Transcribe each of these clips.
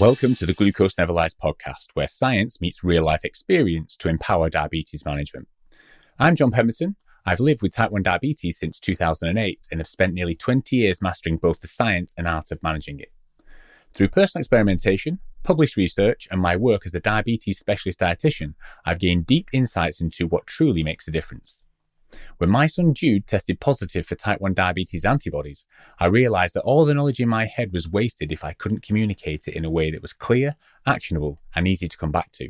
Welcome to the Glucose Neverlies podcast, where science meets real-life experience to empower diabetes management. I'm John Pemberton. I've lived with type 1 diabetes since 2008 and have spent nearly 20 years mastering both the science and art of managing it. Through personal experimentation, published research, and my work as a diabetes specialist dietitian, I've gained deep insights into what truly makes a difference. When my son Jude tested positive for type 1 diabetes antibodies, I realised that all the knowledge in my head was wasted if I couldn't communicate it in a way that was clear, actionable, and easy to come back to.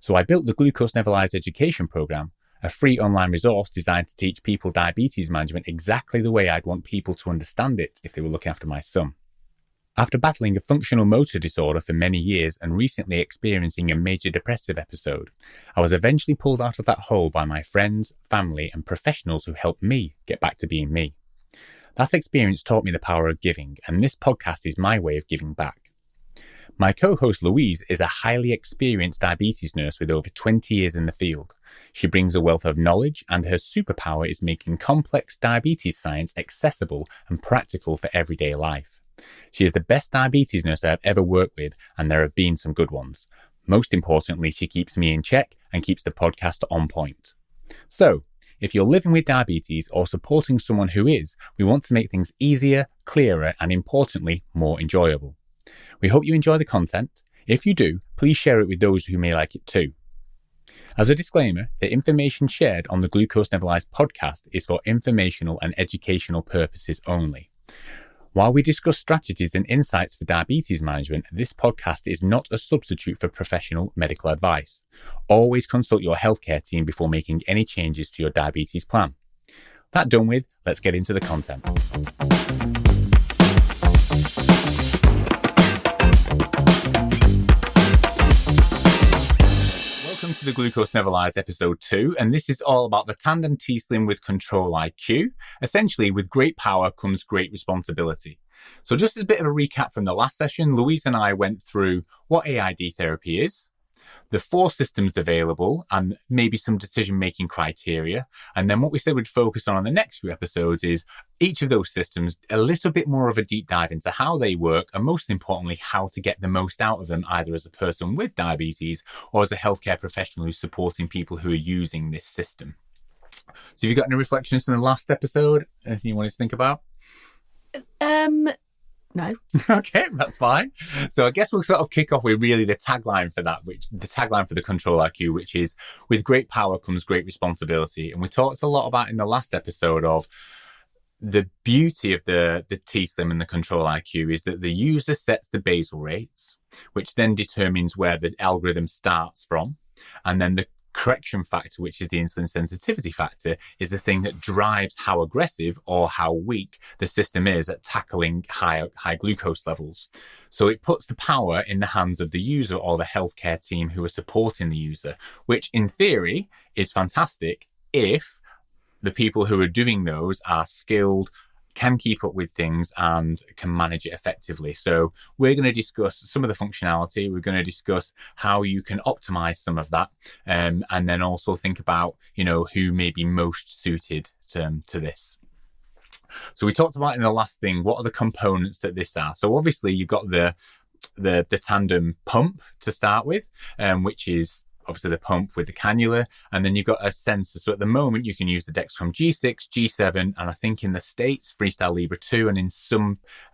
So I built the Glucose Neverlies education programme, a free online resource designed to teach people diabetes management exactly the way I'd want people to understand it if they were looking after my son. After battling a functional motor disorder for many years and recently experiencing a major depressive episode, I was eventually pulled out of that hole by my friends, family, and professionals who helped me get back to being me. That experience taught me the power of giving, and this podcast is my way of giving back. My co-host Louise is a highly experienced diabetes nurse with over 20 years in the field. She brings a wealth of knowledge, and her superpower is making complex diabetes science accessible and practical for everyday life. She is the best diabetes nurse I have ever worked with, and there have been some good ones. Most importantly, she keeps me in check and keeps the podcast on point. So, if you're living with diabetes or supporting someone who is, we want to make things easier, clearer, and importantly, more enjoyable. We hope you enjoy the content. If you do, please share it with those who may like it too. As a disclaimer, the information shared on the Glucose Neverlies podcast is for informational and educational purposes only. While we discuss strategies and insights for diabetes management, this podcast is not a substitute for professional medical advice. Always consult your healthcare team before making any changes to your diabetes plan. That done with, let's get into the content. Welcome to the Glucose Neverlies episode 2, and this is all about the Tandem T-Slim with Control IQ. Essentially, with great power comes great responsibility. So just as a bit of a recap from the last session, Louise and I went through what AID therapy is, the 4 systems available, and maybe some decision-making criteria. And then what we said we'd focus on the next few episodes is each of those systems, a little bit more of a deep dive into how they work, and most importantly, how to get the most out of them, either as a person with diabetes or as a healthcare professional who's supporting people who are using this system. So have you got any reflections from the last episode? Anything you wanted to think about? No. Okay, that's fine. So I guess we'll sort of kick off with really the tagline for that, which the tagline for the Control IQ, which is with great power comes great responsibility. And we talked a lot about in the last episode of the beauty of the T-Slim and the Control IQ is that the user sets the basal rates, which then determines where the algorithm starts from. And then the correction factor, which is the insulin sensitivity factor, is the thing that drives how aggressive or how weak the system is at tackling high glucose levels. So it puts the power in the hands of the user or the healthcare team who are supporting the user, which in theory is fantastic if the people who are doing those are skilled, can keep up with things and can manage it effectively. So we're going to discuss some of the functionality. We're going to discuss how you can optimize some of that, and then also think about, who may be most suited to this. So we talked about in the last thing, what are the components that this are? So obviously you've got the Tandem pump to start with, which is obviously the pump with the cannula, and then you've got a sensor. So at the moment you can use the Dexcom G6, G7, and I think in the States, Freestyle Libre 2, and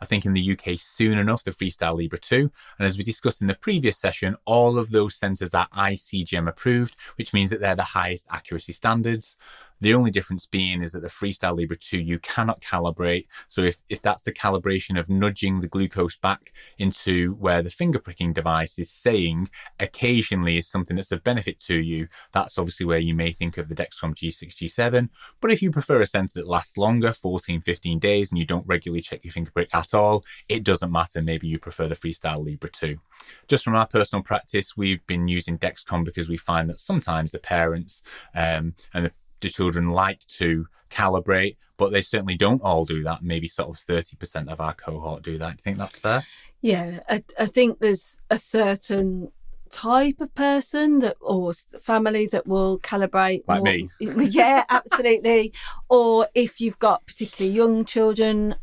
I think in the UK soon enough, the Freestyle Libre 2. And as we discussed in the previous session, all of those sensors are iCGM approved, which means that they're the highest accuracy standards. The only difference being is that the Freestyle Libre 2 you cannot calibrate. So if that's the calibration of nudging the glucose back into where the finger pricking device is saying occasionally is something that's of benefit to you, that's obviously where you may think of the Dexcom G6, G7. But if you prefer a sensor that lasts longer, 14, 15 days, and you don't regularly check your finger prick at all, it doesn't matter. Maybe you prefer the Freestyle Libre 2. Just from our personal practice, we've been using Dexcom because we find that sometimes the parents and the children like to calibrate, but they certainly don't all do that. Maybe sort of 30% of our cohort do that. Do you think that's fair? Yeah, I think there's a certain type of person or family that will calibrate. Like me. Yeah, absolutely. Or if you've got particularly young children,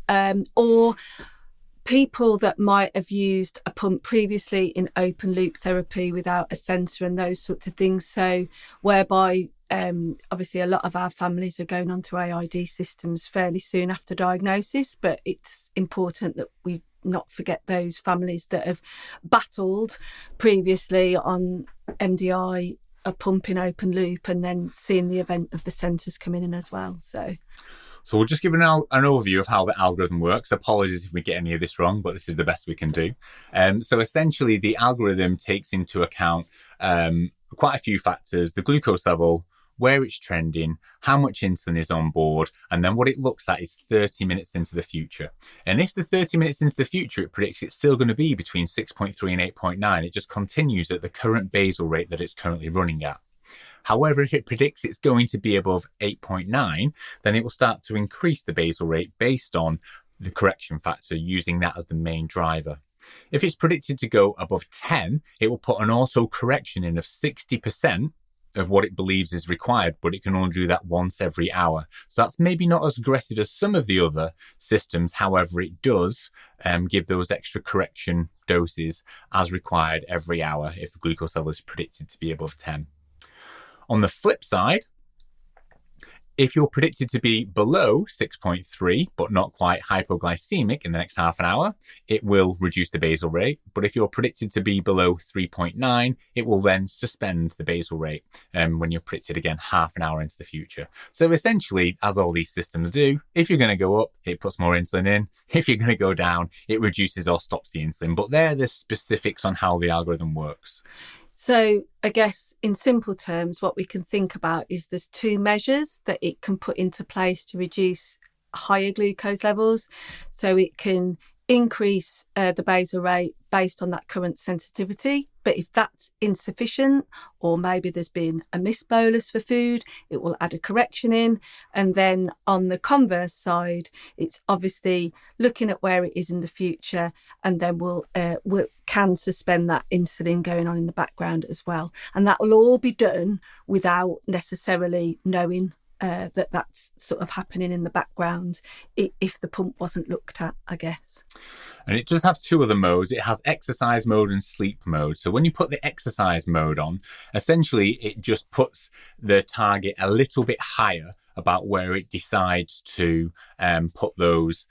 or people that might have used a pump previously in open loop therapy without a sensor and those sorts of things. So whereby obviously a lot of our families are going on to AID systems fairly soon after diagnosis, but it's important that we not forget those families that have battled previously on MDI, a pump in open loop, and then seeing the event of the sensors coming in as well. So we'll just give an overview of how the algorithm works. Apologies if we get any of this wrong, but this is the best we can do. So essentially, the algorithm takes into account quite a few factors: the glucose level, where it's trending, how much insulin is on board, and then what it looks at is 30 minutes into the future. And if the 30 minutes into the future, it predicts it's still going to be between 6.3 and 8.9, it just continues at the current basal rate that it's currently running at. However, if it predicts it's going to be above 8.9, then it will start to increase the basal rate based on the correction factor, using that as the main driver. If it's predicted to go above 10, it will put an auto correction in of 60% of what it believes is required, but it can only do that once every hour. So that's maybe not as aggressive as some of the other systems. However, it does give those extra correction doses as required every hour if the glucose level is predicted to be above 10. On the flip side, if you're predicted to be below 6.3, but not quite hypoglycemic in the next half an hour, it will reduce the basal rate. But if you're predicted to be below 3.9, it will then suspend the basal rate when you're predicted again half an hour into the future. So essentially, as all these systems do, if you're going to go up, it puts more insulin in. If you're going to go down, it reduces or stops the insulin. But they're the specifics on how the algorithm works. So I guess in simple terms, what we can think about is there's two measures that it can put into place to reduce higher glucose levels. So it can increase the basal rate based on that current sensitivity. But if that's insufficient, or maybe there's been a misbolus for food, it will add a correction in. And then on the converse side, it's obviously looking at where it is in the future, and then we'll can suspend that insulin going on in the background as well. And that will all be done without necessarily knowing that that's sort of happening in the background if the pump wasn't looked at, I guess. And it does have two other modes. It has exercise mode and sleep mode. So when you put the exercise mode on, essentially it just puts the target a little bit higher about where it decides to put those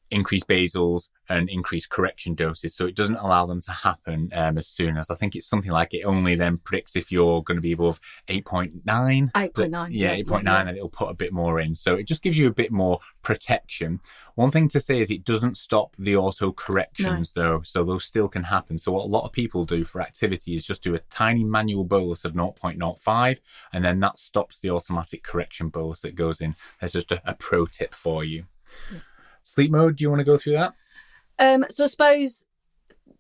increased basals and increased correction doses. So it doesn't allow them to happen as soon as, I think it's something like it only then predicts if you're going to be above 8.9. 8.9. Yeah, 8.9, and it'll put a bit more in. So it just gives you a bit more protection. One thing to say is it doesn't stop the auto corrections though. So those still can happen. So what a lot of people do for activity is just do a tiny manual bolus of 0.05, and then that stops the automatic correction bolus that goes in. There's just a pro tip for you. Yeah. Sleep mode, do you want to go through that? So I suppose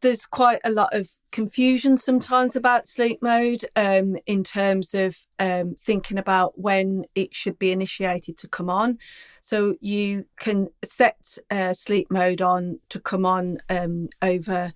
there's quite a lot of confusion sometimes about sleep mode in terms of thinking about when it should be initiated to come on. So you can set sleep mode on to come on over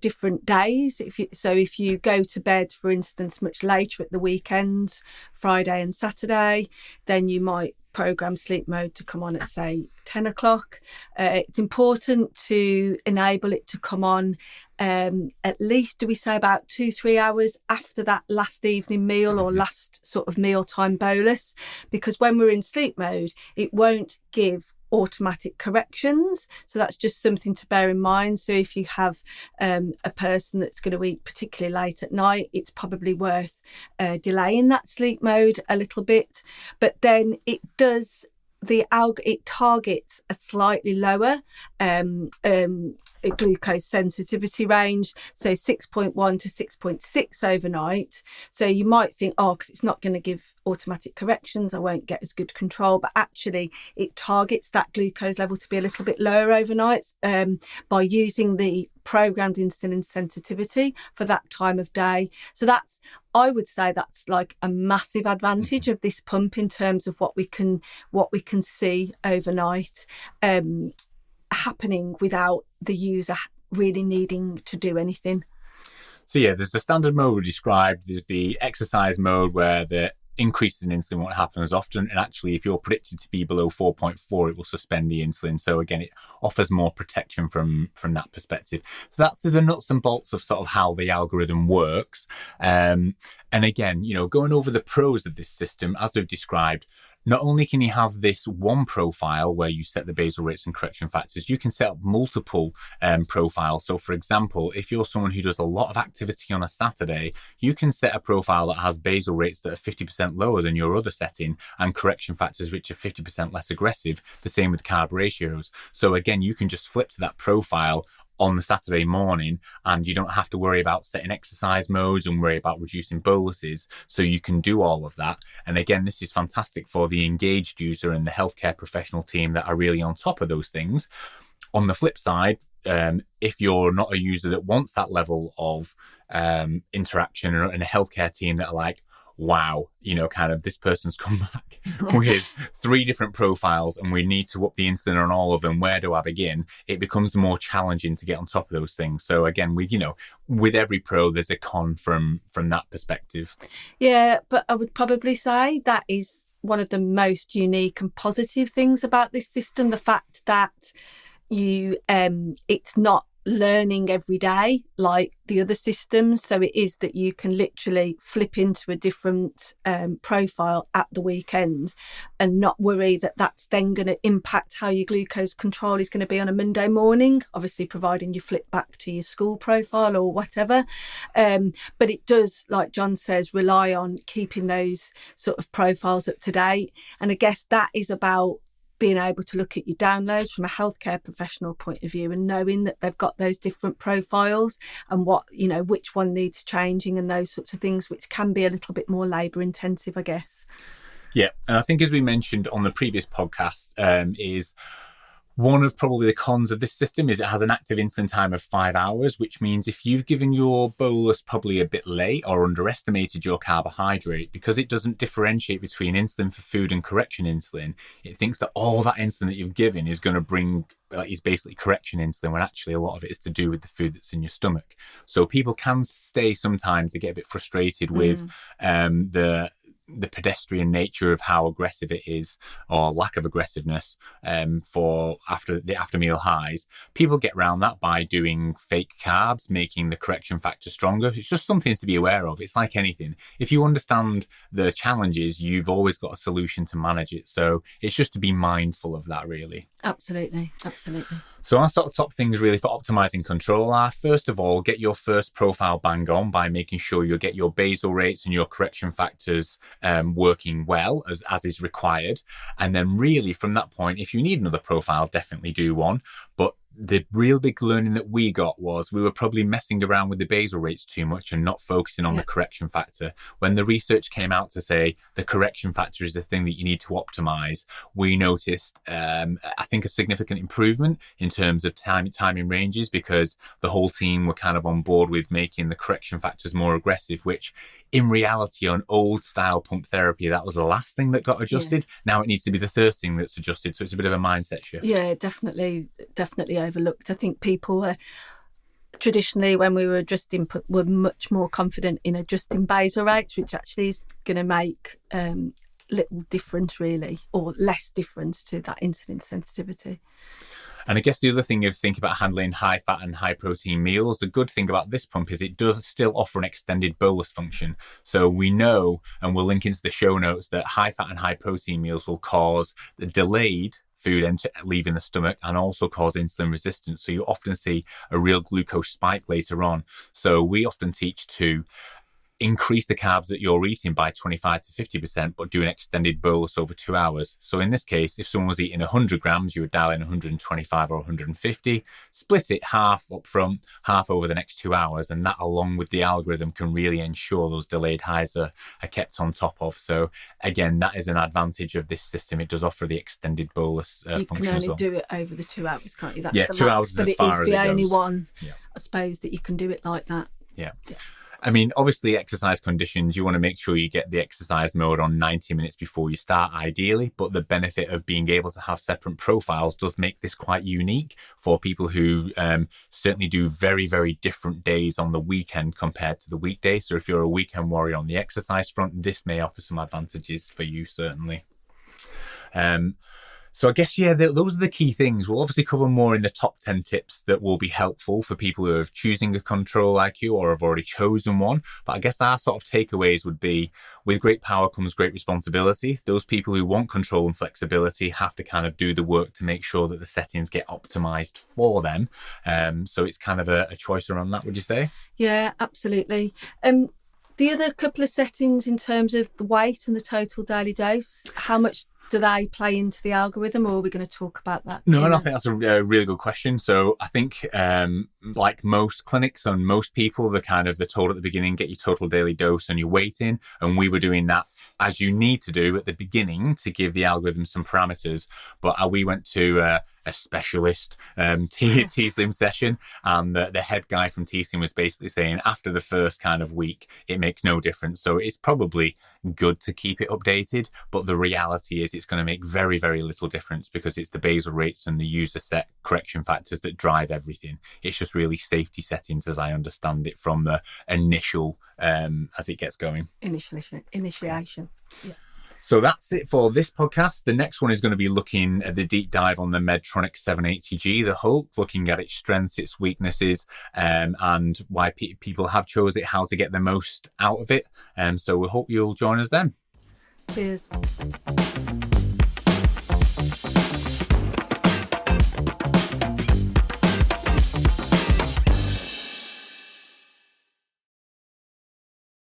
different days. If you go to bed, for instance, much later at the weekend, Friday and Saturday, then you might program sleep mode to come on at, say, 10 o'clock. It's important to enable it to come on at least, do we say, about 2-3 hours after that last evening meal or last sort of mealtime bolus, because when we're in sleep mode, it won't give automatic corrections. So that's just something to bear in mind. So if you have a person that's going to eat particularly late at night, it's probably worth delaying that sleep mode a little bit. But then it does, it targets a slightly lower glucose sensitivity range, so 6.1 to 6.6 overnight. So you might think, oh, because it's not going to give automatic corrections, I won't get as good control. But actually it targets that glucose level to be a little bit lower overnight by using the programmed insulin sensitivity for that time of day. So that's, I would say that's like a massive advantage of this pump in terms of what we can see overnight happening without the user really needing to do anything. So yeah, there's the standard mode we described. There's the exercise mode where the increases in insulin won't happen as often. And actually, if you're predicted to be below 4.4, it will suspend the insulin. So again, it offers more protection from that perspective. So that's the nuts and bolts of sort of how the algorithm works. And again, going over the pros of this system, as we've described, not only can you have this one profile where you set the basal rates and correction factors, you can set up multiple profiles. So for example, if you're someone who does a lot of activity on a Saturday, you can set a profile that has basal rates that are 50% lower than your other setting and correction factors which are 50% less aggressive, the same with carb ratios. So again, you can just flip to that profile on the Saturday morning, and you don't have to worry about setting exercise modes and worry about reducing boluses. So you can do all of that. And again, this is fantastic for the engaged user and the healthcare professional team that are really on top of those things. On the flip side, if you're not a user that wants that level of interaction and a healthcare team that are like, wow, kind of this person's come back with 3 different profiles and we need to up the insulin on all of them. Where do I begin? It becomes more challenging to get on top of those things. So again, with every pro, there's a con from that perspective. Yeah, but I would probably say that is one of the most unique and positive things about this system, the fact that it's not learning every day like the other systems. So it is that you can literally flip into a different profile at the weekend and not worry that that's then going to impact how your glucose control is going to be on a Monday morning, obviously providing you flip back to your school profile or whatever. But it does, like John says, rely on keeping those sort of profiles up to date. And I guess that is about being able to look at your downloads from a healthcare professional point of view and knowing that they've got those different profiles and which one needs changing and those sorts of things, which can be a little bit more labour intensive, I guess. Yeah. And I think, as we mentioned on the previous podcast, is one of probably the cons of this system is it has an active insulin time of 5 hours, which means if you've given your bolus probably a bit late or underestimated your carbohydrate, because it doesn't differentiate between insulin for food and correction insulin, it thinks that all that insulin that you've given is going to bring is basically correction insulin, when actually a lot of it is to do with the food that's in your stomach. So people can stay sometimes to get a bit frustrated with the pedestrian nature of how aggressive it is, or lack of aggressiveness, for after meal highs. People get around that by doing fake carbs, making the correction factor stronger. It's just something to be aware of. It's like anything. If you understand the challenges, you've always got a solution to manage it. So it's just to be mindful of that, really. Absolutely. So our sort of top things really for optimizing control are, first of all, get your first profile bang on by making sure you get your basal rates and your correction factors working well as is required. And then really from that point, if you need another profile, definitely do one. But the real big learning that we got was we were probably messing around with the basal rates too much and not focusing on the correction factor. When the research came out to say the correction factor is the thing that you need to optimize, we noticed, I think, a significant improvement in terms of timing ranges, because the whole team were kind of on board with making the correction factors more aggressive, which in reality on old style pump therapy, that was the last thing that got adjusted. Now it needs to be the first thing that's adjusted. So it's a bit of a mindset shift. Yeah, definitely overlooked. I think people were traditionally, when we were adjusting, were much more confident in adjusting basal rates, which actually is going to make little difference really, or less difference to that insulin sensitivity. And I guess the other thing is think about handling high fat and high protein meals. The good thing about this pump is it does still offer an extended bolus function. So we know, and we'll link into the show notes, that high fat and high protein meals will cause the delayed food leaving the stomach and also cause insulin resistance. So you often see a real glucose spike later on. So we often teach to increase the carbs that you're eating by 25 to 50%, but do an extended bolus over 2 hours. So in this case, if someone was eating 100 grams, you would dial in 125 or 150, split it half up front, half over the next 2 hours. And that, along with the algorithm, can really ensure those delayed highs are kept on top of. So again, that is an advantage of this system. It does offer the extended bolus function as well. You can only do it over the 2 hours, can't you? That's the 2 hours but as far as it goes. But it is the only one, I suppose, that you can do it like that. Yeah. I mean, obviously, exercise conditions, you want to make sure you get the exercise mode on 90 minutes before you start, ideally. But the benefit of being able to have separate profiles does make this quite unique for people who certainly do very, very different days on the weekend compared to the weekday. So if you're a weekend warrior on the exercise front, this may offer some advantages for you, certainly. So I guess, yeah, those are the key things. We'll obviously cover more in the top 10 tips that will be helpful for people who are choosing a control IQ or have already chosen one. But I guess our sort of takeaways would be, with great power comes great responsibility. Those people who want control and flexibility have to kind of do the work to make sure that the settings get optimized for them. So it's kind of a choice around that, would you say? Yeah, absolutely. The other couple of settings in terms of the weight and the total daily dose, how much do they play into the algorithm, or are we going to talk about that? No, and I think that's a really good question. So I think like most clinics and most people, they're told at the beginning, get your total daily dose and your weight in. And we were doing that as you need to do at the beginning to give the algorithm some parameters. But we went to a specialist T-Slim session, and the head guy from T-Slim was basically saying after the first kind of week, it makes no difference. So it's probably good to keep it updated. But the reality is it's going to make very, very little difference because it's the basal rates and the user set correction factors that drive everything. It's just really safety settings, as I understand it, from the initial as it gets going. Initiation. Yeah. So that's it for this podcast. The next one is going to be looking at the deep dive on the Medtronic 780G, the Hulk, looking at its strengths, its weaknesses, and why people have chose it, how to get the most out of it. So we hope you'll join us then. Cheers.